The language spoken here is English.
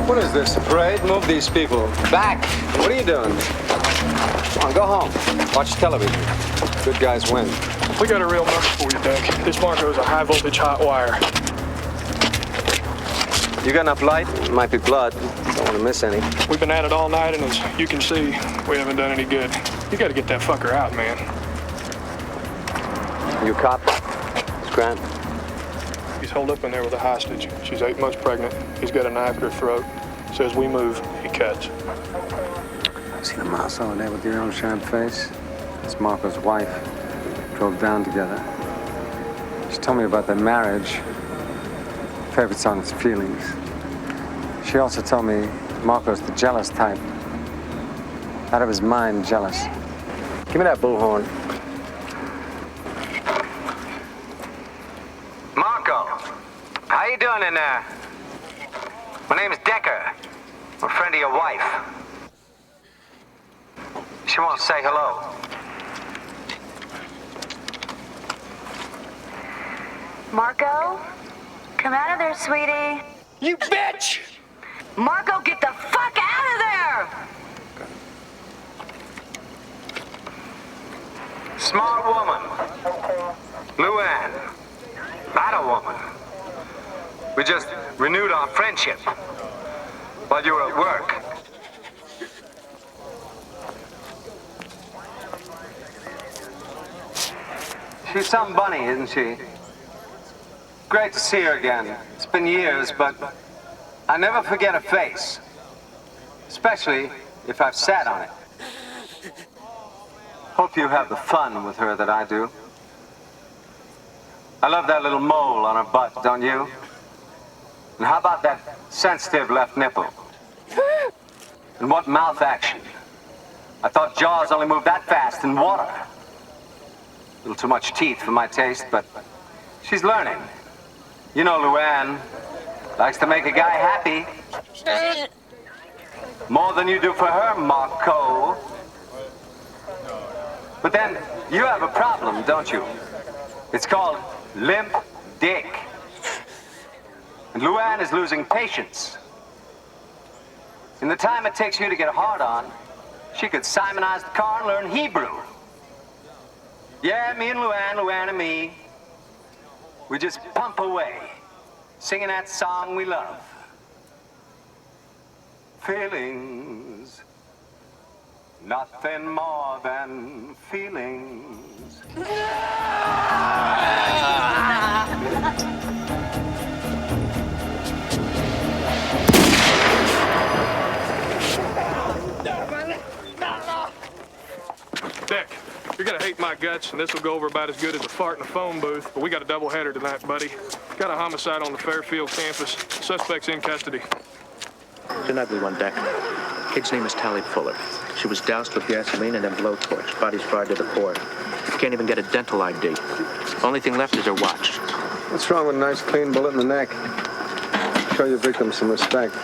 What is this, a parade? Move these people. Back! What are you doing? Come on, go home. Watch television. Good guys win. We got a real number for you, Dick. This Marco is a high-voltage hot wire. You got enough light? Might be blood. Don't want to miss any. We've been at it all night, and as you can see, we haven't done any good. You got to get that fucker out, man. You a cop? It's Grant. He's holed up in there with a hostage. She's 8 months pregnant. He's got a knife at her throat. Says we move, he cuts. See the mouse over there with your own shine face? It's Marco's wife. Drove down together. She told me about their marriage. Favorites on his feelings. She also told me Marco's the jealous type. Out of his mind, jealous. Give me that bullhorn. Marco, how you doing in there? My name is Decker. I'm a friend of your wife. She wants to say hello. Marco? Come out of there, sweetie. You bitch! Marco, get the fuck out of there! Smart woman. Luann. Battle woman. We just renewed our friendship while you were at work. She's some bunny, isn't she? Great to see her again. It's been years, but I never forget her face. Especially if I've sat on it. Hope you have the fun with her that I do. I love that little mole on her butt, don't you? And how about that sensitive left nipple? And what mouth action? I thought Jaws only moved that fast in water. A little too much teeth for my taste, but she's learning. You know Luann likes to make a guy happy. More than you do for her, Marco. But then you have a problem, don't you? It's called limp dick. And Luann is losing patience. In the time it takes you to get a hard on, she could Simonize the car and learn Hebrew. Yeah, me and Luann and me, we just pump away, singing that song we love. Feelings, nothing more than feelings. Dick, you're gonna hate my guts, and this will go over about as good as a fart in a phone booth, but we got a doubleheader tonight, buddy. Got a homicide on the Fairfield campus. Suspect's in custody. It's an ugly one, Deck. Kid's name is Tally Fuller. She was doused with gasoline and then blowtorched. Body's fried to the core. Can't even get a dental ID. Only thing left is her watch. What's wrong with a nice clean bullet in the neck? Show your victim some respect.